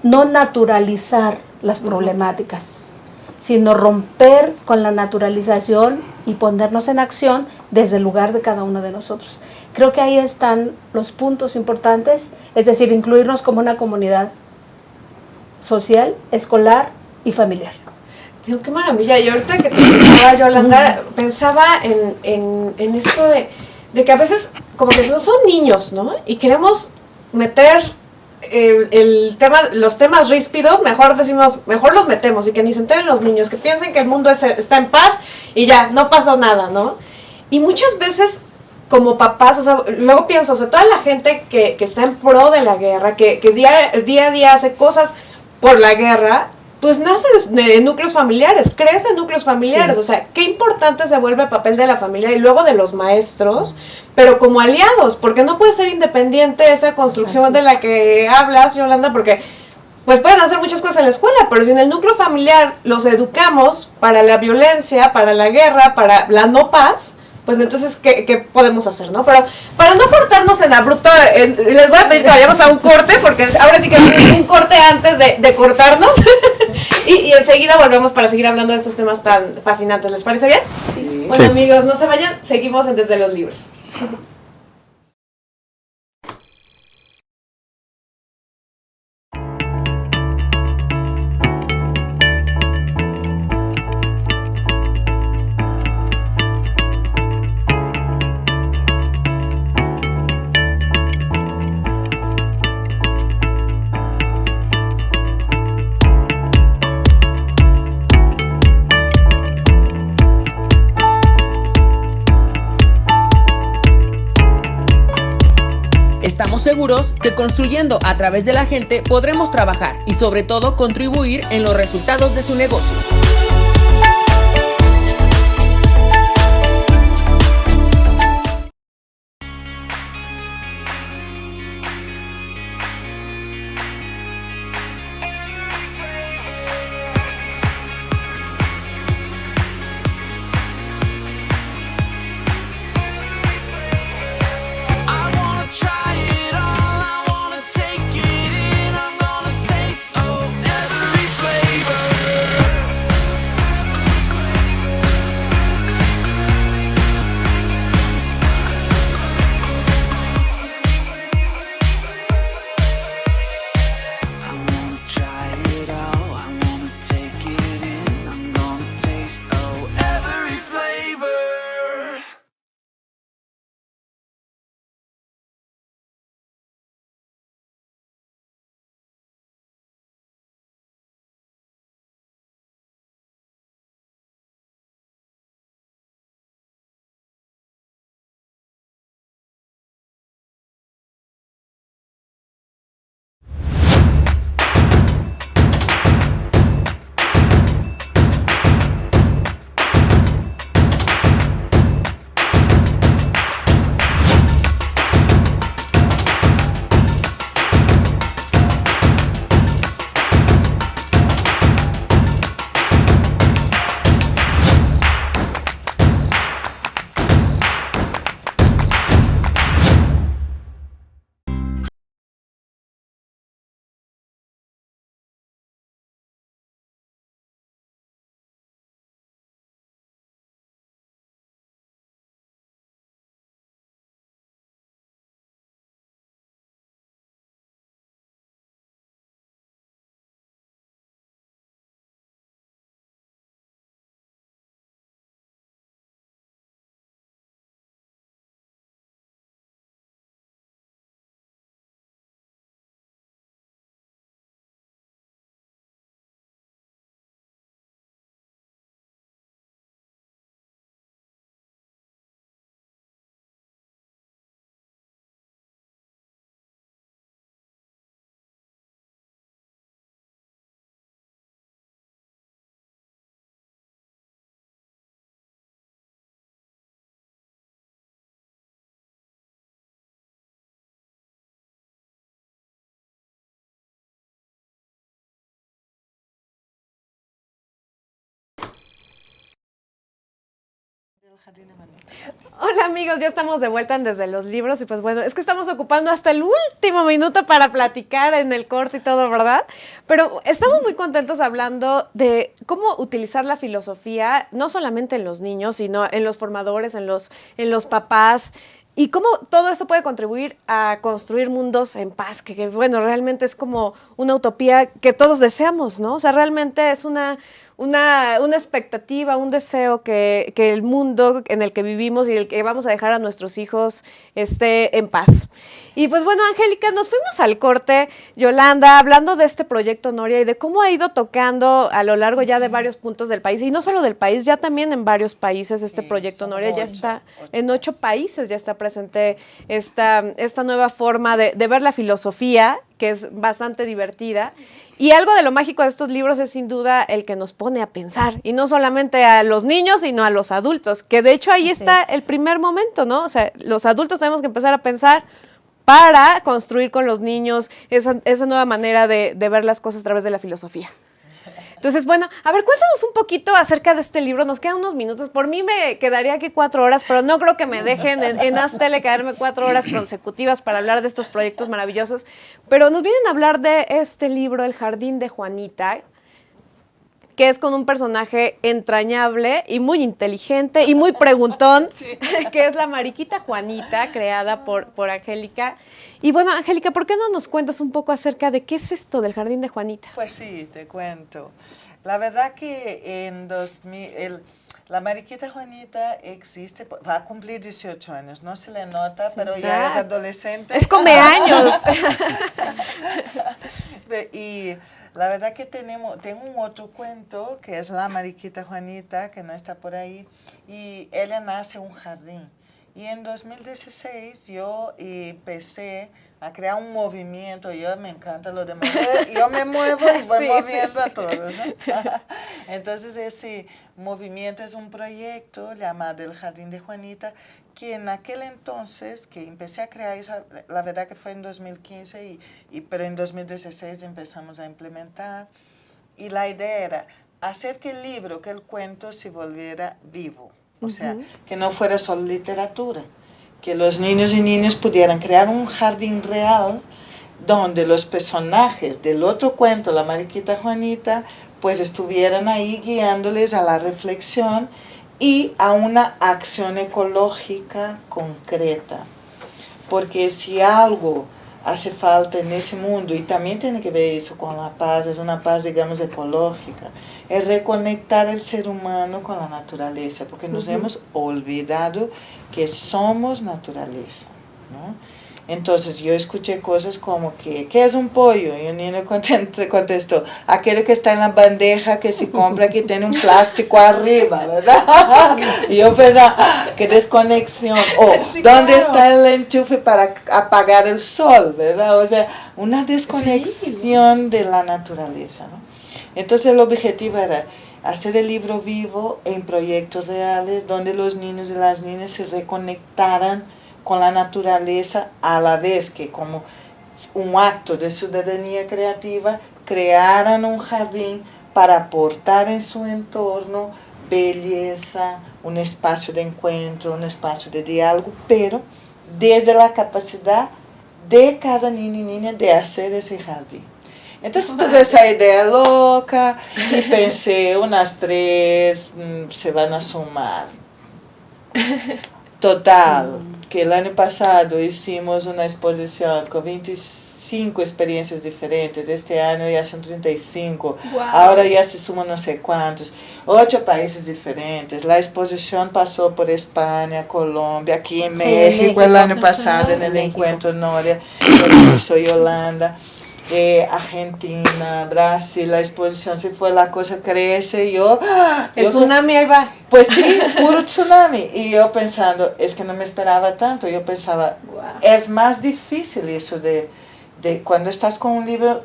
No naturalizar las problemáticas, sino romper con la naturalización y ponernos en acción desde el lugar de cada uno de nosotros. Creo que ahí están los puntos importantes, es decir, incluirnos como una comunidad social, escolar y familiar. Digo, qué maravilla. Y ahorita que te escuchaba, Yolanda, pensaba en esto de que a veces como que no son niños, ¿no? Y queremos meter los temas ríspidos, mejor decimos, mejor los metemos y que ni se enteren los niños, que piensen que el mundo está en paz y ya, no pasó nada, ¿no? Y muchas veces como papás, o sea, luego pienso, o sea, toda la gente que está en pro de la guerra, que día a día hace cosas por la guerra, pues nace de núcleos familiares, crece en núcleos familiares, sí. O sea, qué importante se vuelve el papel de la familia y luego de los maestros, pero como aliados, porque no puede ser independiente esa construcción de la que hablas, Yolanda, porque pues pueden hacer muchas cosas en la escuela, pero si en el núcleo familiar los educamos para la violencia, para la guerra, para la no paz, pues entonces, ¿qué podemos hacer, no? Pero para no cortarnos en abrupto, les voy a pedir que vayamos a un corte, porque ahora sí que un corte antes de cortarnos, y enseguida volvemos para seguir hablando de estos temas tan fascinantes. ¿Les parece bien? Sí. Bueno, amigos, no se vayan, seguimos en Desde los Libros. Estamos seguros que construyendo a través de la gente podremos trabajar y sobre todo contribuir en los resultados de su negocio. Hola amigos, ya estamos de vuelta en Desde los Libros y pues bueno, es que estamos ocupando hasta el último minuto para platicar en el corte y todo, ¿verdad? Pero estamos muy contentos hablando de cómo utilizar la filosofía, no solamente en los niños, sino en los formadores, en los papás, y cómo todo esto puede contribuir a construir mundos en paz, que bueno, realmente es como una utopía que todos deseamos, ¿no? O sea, realmente es una expectativa, un deseo que el mundo en el que vivimos y el que vamos a dejar a nuestros hijos esté en paz. Y pues bueno, Angélica, nos fuimos al corte, Yolanda, hablando de este proyecto Noria y de cómo ha ido tocando a lo largo ya de varios puntos del país, y no solo del país, ya también en varios países este proyecto Noria ya está en 8 países, ya está presente esta nueva forma de ver la filosofía, que es bastante divertida. Y algo de lo mágico de estos libros es sin duda el que nos pone a pensar, y no solamente a los niños, sino a los adultos, que de hecho ahí está el primer momento, ¿no? O sea, los adultos tenemos que empezar a pensar para construir con los niños esa nueva manera de ver las cosas a través de la filosofía. Entonces, bueno, a ver, cuéntanos un poquito acerca de este libro. Nos quedan unos minutos. Por mí me quedaría aquí 4 horas, pero no creo que me dejen en Aztele quedarme 4 horas consecutivas para hablar de estos proyectos maravillosos. Pero nos vienen a hablar de este libro, El Jardín de Juanita, que es con un personaje entrañable y muy inteligente y muy preguntón, que es la mariquita Juanita, creada por Angélica. Y bueno, Angélica, ¿por qué no nos cuentas un poco acerca de qué es esto del Jardín de Juanita? Pues sí, te cuento. La verdad que en 2000, la mariquita Juanita existe, va a cumplir 18 años, no se le nota, sí, pero ya es adolescente. Es cumpleaños. Y la verdad que tengo un otro cuento que es La mariquita Juanita, que no está por ahí, y ella nace en un jardín. Y en 2016 yo empecé a crear un movimiento. Yo me encanta lo de mover, yo me muevo y voy moviendo a todos, ¿no? Entonces ese movimiento es un proyecto llamado El Jardín de Juanita, que en aquel entonces que empecé a crear, la verdad que fue en 2015, pero en 2016 empezamos a implementar. Y la idea era hacer que el libro, que el cuento se volviera vivo. O sea, que no fuera solo literatura, que los niños y niñas pudieran crear un jardín real donde los personajes del otro cuento, La mariquita Juanita, pues estuvieran ahí guiándoles a la reflexión y a una acción ecológica concreta. Porque si algo hace falta en ese mundo, y también tiene que ver eso con la paz, es una paz, digamos, ecológica, es reconectar el ser humano con la naturaleza, porque nos hemos olvidado que somos naturaleza, ¿no? Entonces yo escuché cosas como que, ¿qué es un pollo? Y un niño contestó, aquello que está en la bandeja que se compra que tiene un plástico arriba, ¿verdad? Y yo pensaba, qué desconexión. O, sí, ¿dónde está el enchufe para apagar el sol? ¿Verdad? O sea, una desconexión de la naturaleza, ¿no? Entonces el objetivo era hacer el libro vivo en proyectos reales donde los niños y las niñas se reconectaran con la naturaleza, a la vez que como un acto de ciudadanía creativa crearan un jardín para aportar en su entorno belleza, un espacio de encuentro, un espacio de diálogo, pero desde la capacidad de cada niño y niña de hacer ese jardín. Entonces tuve esa idea loca y pensé, unas 3 se van a sumar. Total, que el año pasado hicimos una exposición con 25 experiencias diferentes, este año ya son 35, wow. Ahora ya se suman no sé cuántos, 8 países diferentes. La exposición pasó por España, Colombia, aquí en México el año pasado en el encuentro Noria, soy Holanda. Argentina, Brasil, la exposición se fue, la cosa crece, el tsunami ahí va. Pues sí, puro tsunami. Y yo pensando, es que no me esperaba tanto, yo pensaba, wow. Es más difícil eso de cuando estás con un libro,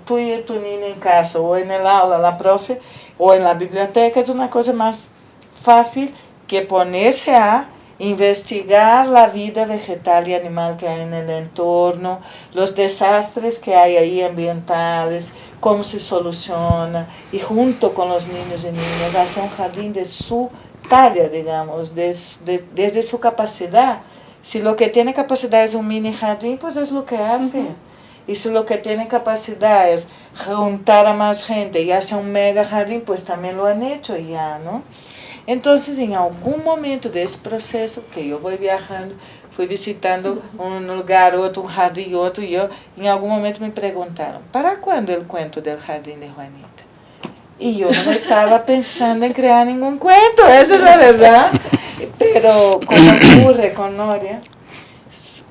tú y tu niña en casa, o en el aula, la profe, o en la biblioteca, es una cosa más fácil que ponerse a investigar la vida vegetal y animal que hay en el entorno, los desastres que hay ahí ambientales, cómo se soluciona, y junto con los niños y niñas hacer un jardín de su batalla, digamos, desde su capacidad. Si lo que tiene capacidad es un mini jardín, pues es lo que hace. Y si lo que tiene capacidad es juntar a más gente y hacer un mega jardín, pues también lo han hecho ya, ¿no? Entonces, en algún momento de ese proceso, que yo voy viajando, fui visitando un lugar, otro, un jardín, otro, y yo, en algún momento me preguntaron, ¿para cuándo el cuento del jardín de Juanita? Y yo no estaba pensando en crear ningún cuento, esa es la verdad. Pero como ocurre con Noria,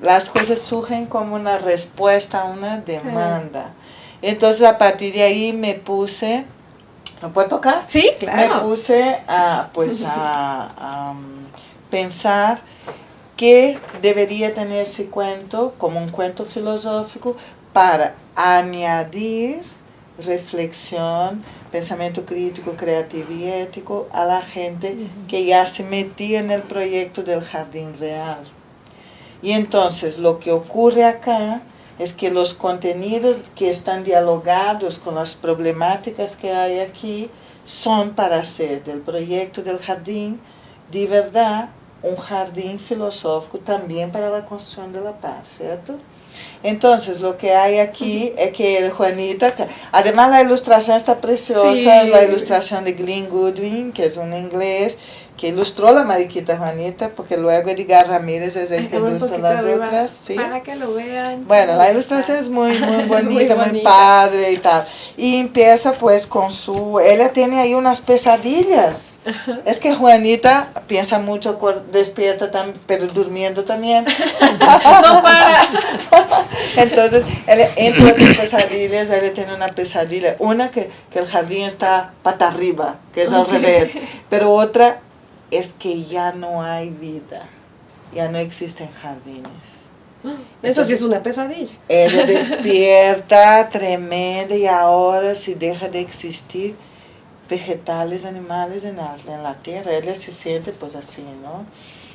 las cosas surgen como una respuesta a una demanda. Entonces, a partir de ahí me puse, ¿lo puedo tocar? Sí, claro. Me puse a pensar que debería tener ese cuento como un cuento filosófico para añadir reflexión, pensamiento crítico, creativo y ético a la gente que ya se metía en el proyecto del jardín real. Y entonces lo que ocurre acá es que los contenidos que están dialogados con las problemáticas que hay aquí son para hacer del proyecto del jardín de verdad un jardín filosófico también para la construcción de la paz, ¿cierto? Entonces, lo que hay aquí es que Juanita, además la ilustración está preciosa, Sí. es la ilustración de Glenn Goodwin, que es un inglés, que ilustró la mariquita Juanita, porque luego Edgar Ramírez es el que ilustra las otras. ¿Sí? Para que lo vean. Bueno, la ilustración es muy bonita, muy bonita. padre y tal. Y empieza pues con ella tiene ahí unas pesadillas. Es que Juanita piensa mucho, despierta, pero durmiendo también. No para. Entonces, entre otras pesadillas, ella tiene una pesadilla. Una que el jardín está pata arriba, que es al revés. Pero otra es que ya no hay vida, ya no existen jardines. Eso sí es una pesadilla. Ella despierta tremenda y ahora si deja de existir vegetales, animales en la tierra. Ella se siente pues así, ¿no?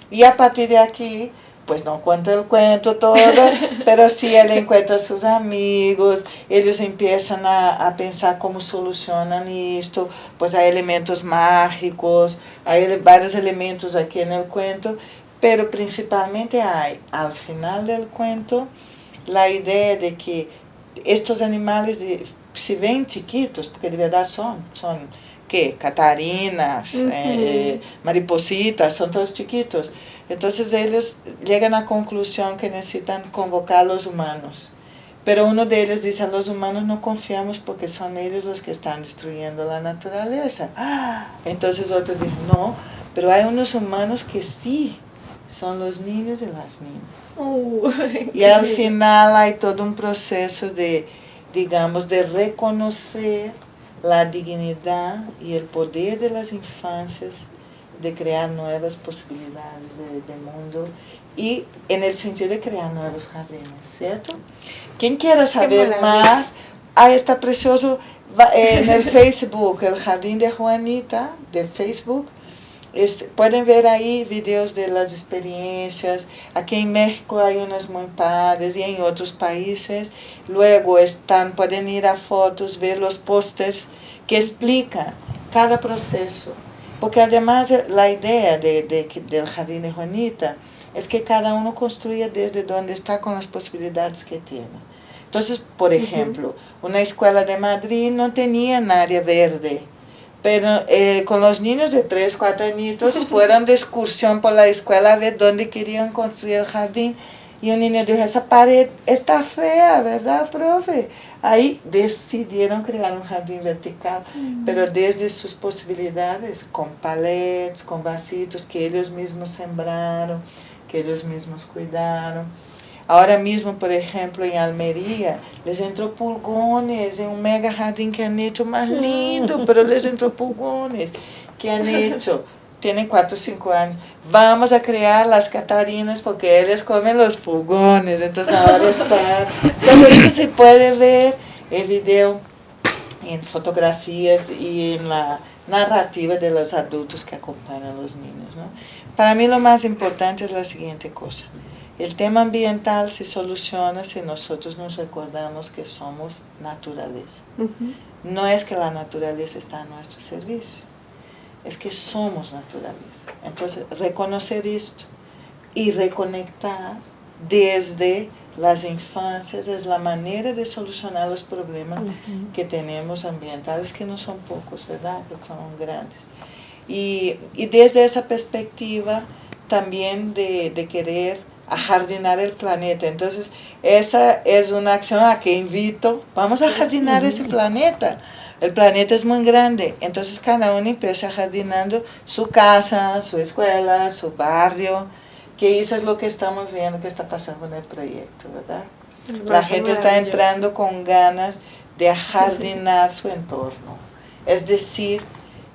Y a partir de aquí, pues no cuento el cuento todo, pero sí él encuentra a sus amigos, ellos empiezan a pensar cómo solucionan esto, pues hay elementos mágicos, hay varios elementos aquí en el cuento, pero principalmente hay al final del cuento la idea de que estos animales se ven chiquitos, porque de verdad son ¿qué? Catarinas, maripositas, son todos chiquitos. Entonces ellos llegan a la conclusión que necesitan convocar a los humanos. Pero uno de ellos dice, a los humanos no confiamos porque son ellos los que están destruyendo la naturaleza. Entonces otro dijo, no, pero hay unos humanos que sí, son los niños y las niñas. Y al final hay todo un proceso de, digamos, de reconocer la dignidad y el poder de las infancias de crear nuevas posibilidades de mundo y en el sentido de crear nuevos jardines, ¿cierto? Quien quiera saber más, ahí está precioso en el Facebook, el Jardín de Juanita, del Facebook. Pueden ver ahí videos de las experiencias. Aquí en México hay unas muy padres y en otros países. Luego pueden ir a fotos, ver los pósters que explican cada proceso. Porque además la idea del Jardín de Juanita es que cada uno construya desde donde está con las posibilidades que tiene. Entonces, por ejemplo, una escuela de Madrid no tenía un área verde, pero con los niños de 3, 4 añitos fueron de excursión por la escuela a ver dónde querían construir el jardín. Y un niño dijo, esa pared está fea, ¿verdad, profe? Ahí decidieron crear un jardín vertical, pero desde sus posibilidades, con palets, con vasitos que ellos mismos sembraron, que ellos mismos cuidaron. Ahora mismo, por ejemplo, en Almería, les entró pulgones en un mega jardín que han hecho más lindo, pero les entró pulgones. ¿Qué han hecho? Tienen 4 o 5 años. Vamos a crear las catarinas porque ellos comen los pulgones. Entonces ahora está. Todo eso se puede ver en video, en fotografías y en la narrativa de los adultos que acompañan a los niños, ¿no? Para mí lo más importante es la siguiente cosa. El tema ambiental se soluciona si nosotros nos recordamos que somos naturaleza. No es que la naturaleza está a nuestro servicio. es que somos naturaleza. Entonces, reconocer esto y reconectar desde las infancias es la manera de solucionar los problemas que tenemos ambientales, que no son pocos, ¿verdad? Que son grandes. Y desde esa perspectiva también de querer ajardinar el planeta. Entonces, esa es una acción a que invito, vamos a jardinar ese planeta. El planeta es muy grande, entonces cada uno empieza jardinando su casa, su escuela, su barrio, que eso es lo que estamos viendo que está pasando en el proyecto, ¿verdad? La gente está entrando con ganas de jardinar su entorno, es decir,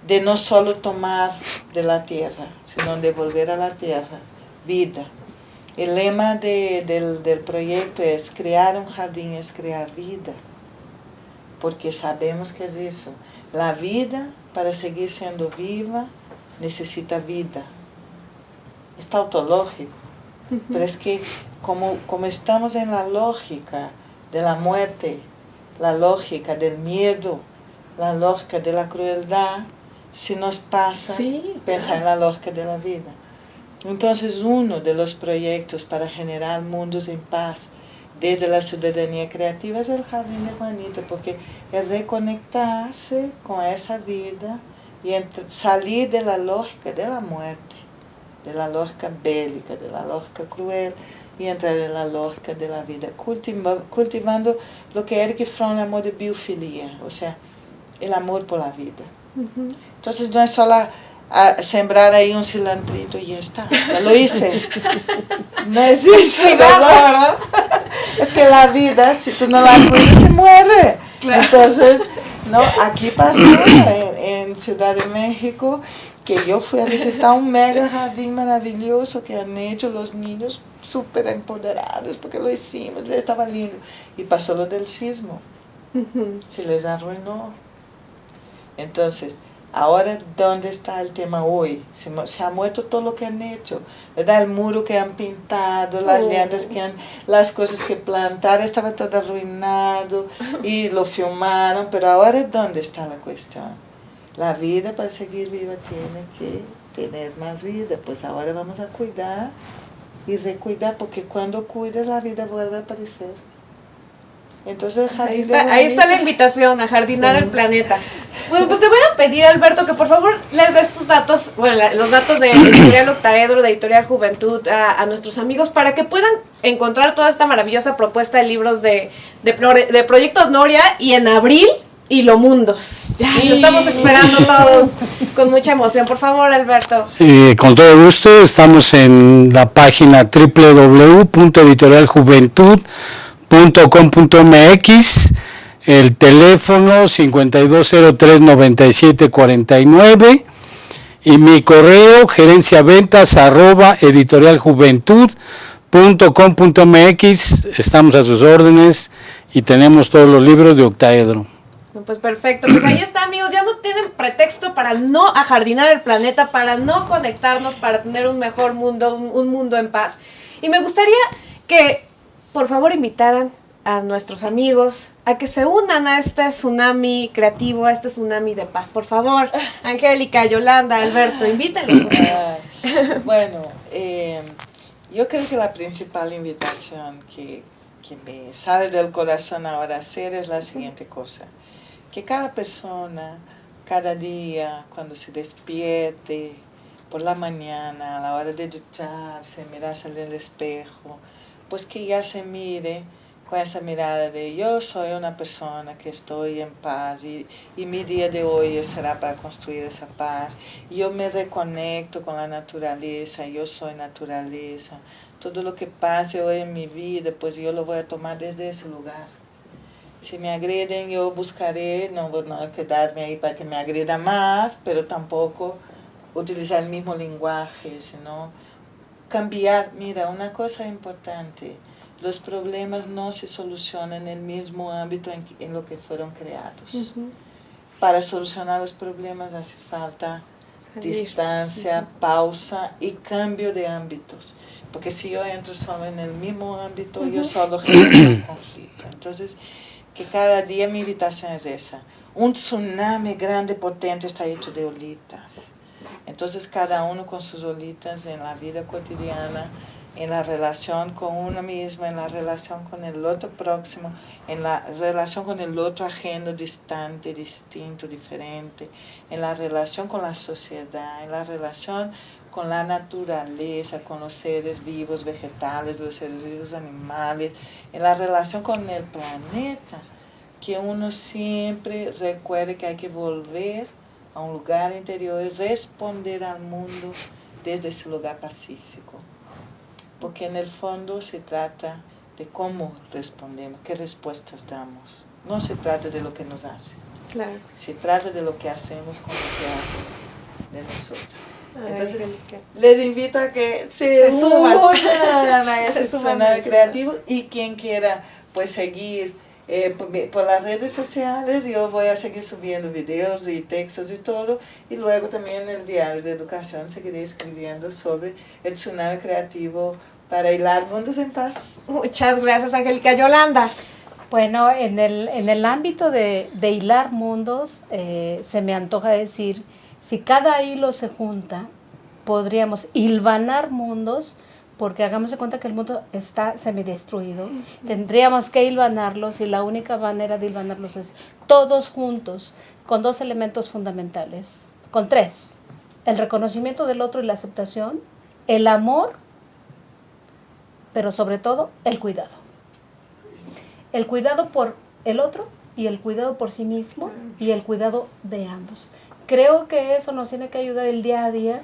de no solo tomar de la tierra, sino devolver a la tierra vida. El lema del proyecto es crear un jardín, es crear vida. Porque sabemos que es eso. La vida, para seguir siendo viva, necesita vida. Es tautológico. Pero es que como estamos en la lógica de la muerte, la lógica del miedo, la lógica de la crueldad, si nos pasa pensar en la lógica de la vida. Entonces, uno de los proyectos para generar mundos en paz desde la ciudadanía creativa es el Jardín de Juanita, porque es reconectarse con esa vida y salir de la lógica de la muerte, de la lógica bélica, de la lógica cruel, y entrar en la lógica de la vida, cultivando lo que Erich Fromm llamó de biofilia, o sea, el amor por la vida. Entonces no es solo sembrar ahí un cilantrito y ya está, ya lo hice. No es eso, ¿verdad? Es que la vida, si tú no la cuidas, se muere. Claro. Entonces, no, aquí pasó en Ciudad de México, que yo fui a visitar un mega jardín maravilloso que han hecho los niños súper empoderados, porque lo hicimos, estaba lindo. Y pasó lo del sismo, se les arruinó. Entonces, ahora, ¿dónde está el tema hoy? Se ha muerto todo lo que han hecho, ¿verdad? El muro que han pintado, las llantas las cosas que plantaron, estaba todo arruinado y lo filmaron, pero ahora, ¿dónde está la cuestión? La vida, para seguir viva, tiene que tener más vida, pues ahora vamos a cuidar y recuidar, porque cuando cuidas, la vida vuelve a aparecer. Entonces, ahí está la invitación a jardinar el planeta. Bueno, pues te voy a pedir, Alberto, que por favor le des tus datos, bueno, los datos de Editorial Octaedro, de Editorial Juventud, a nuestros amigos, para que puedan encontrar toda esta maravillosa propuesta de libros de Proyecto Noria, y en abril, Hilo Mundos. Sí, lo estamos esperando todos con mucha emoción. Por favor, Alberto. Con todo gusto, estamos en la página www.editorialjuventud.com.mx, el teléfono 5203-9749 y mi correo gerenciaventas@editorialjuventud.com.mx. Estamos a sus órdenes y tenemos todos los libros de Octaedro. Pues perfecto, pues ahí está, amigos, ya no tienen pretexto para no ajardinar el planeta, para no conectarnos, para tener un mejor mundo, un mundo en paz. Y me gustaría que, por favor, invitaran a nuestros amigos a que se unan a este tsunami creativo, a este tsunami de paz. Por favor, Angélica, Yolanda, Alberto, invítenle. Bueno, yo creo que la principal invitación que me sale del corazón ahora hacer es la siguiente cosa. Que cada persona, cada día, cuando se despierte, por la mañana, a la hora de ducharse, mirarse en el espejo, pues que ya se mire con esa mirada de yo soy una persona que estoy en paz y mi día de hoy será para construir esa paz. Y yo me reconecto con la naturaleza, yo soy naturaleza. Todo lo que pase hoy en mi vida, pues yo lo voy a tomar desde ese lugar. Si me agreden, yo buscaré, no quedarme ahí para que me agreda más, pero tampoco utilizar el mismo lenguaje, sino cambiar. Mira, una cosa importante, los problemas no se solucionan en el mismo ámbito en lo que fueron creados. Para solucionar los problemas hace falta distancia, pausa y cambio de ámbitos. Porque si yo entro solo en el mismo ámbito, yo solo genero conflicto. Entonces, que cada día mi invitación es esa. Un tsunami grande, potente, está hecho de olitas. Entonces cada uno con sus olitas en la vida cotidiana, en la relación con uno mismo, en la relación con el otro próximo, en la relación con el otro ajeno, distante, distinto, diferente, en la relación con la sociedad, en la relación con la naturaleza, con los seres vivos vegetales, los seres vivos animales, en la relación con el planeta, que uno siempre recuerde que hay que volver a un lugar interior y responder al mundo desde ese lugar pacífico. Porque en el fondo se trata de cómo respondemos, qué respuestas damos. No se trata de lo que nos hacen. Claro. Se trata de lo que hacemos con lo que hacen de nosotros. Ay, Entonces, qué- les invito a que se suban. unan a ese Se suban escenario a eso. creativo, y quien quiera pues seguir por las redes sociales, yo voy a seguir subiendo videos y textos y todo, y luego también en el diario de educación seguiré escribiendo sobre el tsunami creativo para hilar mundos en paz. Muchas gracias, Angélica. Yolanda. Bueno, en el ámbito de hilar mundos, se me antoja decir, si cada hilo se junta, podríamos hilvanar mundos, porque hagamos de cuenta que el mundo está semidestruido. Tendríamos que hilvanarlos, y la única manera de hilvanarlos es todos juntos, con 2 elementos fundamentales, con 3, el reconocimiento del otro y la aceptación, el amor, pero sobre todo el cuidado. El cuidado por el otro y el cuidado por sí mismo y el cuidado de ambos. Creo que eso nos tiene que ayudar el día a día,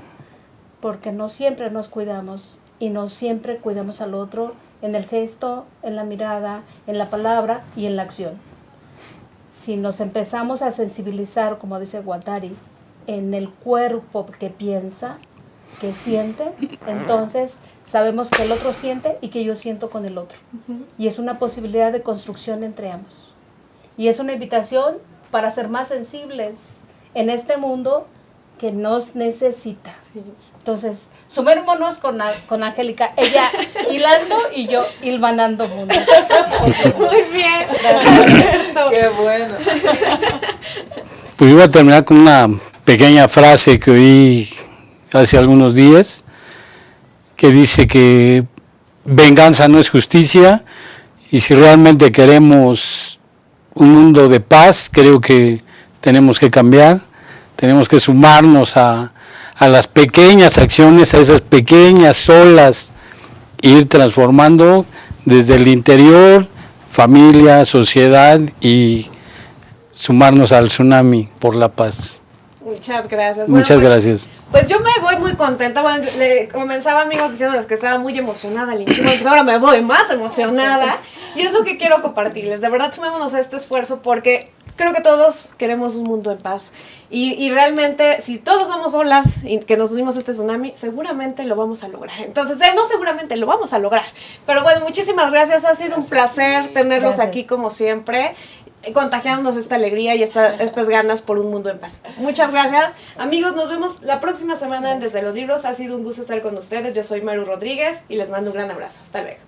porque no siempre nos cuidamos y no siempre cuidamos al otro en el gesto, en la mirada, en la palabra y en la acción. Si nos empezamos a sensibilizar, como dice Guattari, en el cuerpo que piensa, que siente, entonces sabemos que el otro siente y que yo siento con el otro. Y es una posibilidad de construcción entre ambos. Y es una invitación para ser más sensibles en este mundo que nos necesita. Sí. Entonces, sumémonos con Angélica, ella hilando y yo hilvanando mundos. Muy bien. Perfecto. ¡Qué bueno! Pues iba a terminar con una pequeña frase que oí hace algunos días, que dice que venganza no es justicia, y si realmente queremos un mundo de paz, creo que tenemos que cambiar, tenemos que sumarnos a las pequeñas acciones, a esas pequeñas olas, ir transformando desde el interior, familia, sociedad, y sumarnos al tsunami por la paz. Muchas gracias. Muchas Bueno, gracias. Pues yo me voy muy contenta. Bueno, le comenzaba, amigos, diciéndoles que estaba muy emocionada al inicio. Pues ahora me voy más emocionada. Y es lo que quiero compartirles. De verdad, sumémonos a este esfuerzo, porque creo que todos queremos un mundo en paz. Y realmente, si todos somos olas y que nos unimos a este tsunami, seguramente lo vamos a lograr. Entonces, no seguramente, lo vamos a lograr. Pero bueno, muchísimas gracias. Ha sido un placer tenerlos Gracias. aquí como siempre, contagiándonos esta alegría y estas ganas por un mundo en paz. Muchas gracias. Amigos, nos vemos la próxima semana en Desde los Libros. Ha sido un gusto estar con ustedes. Yo soy Maru Rodríguez y les mando un gran abrazo. Hasta luego.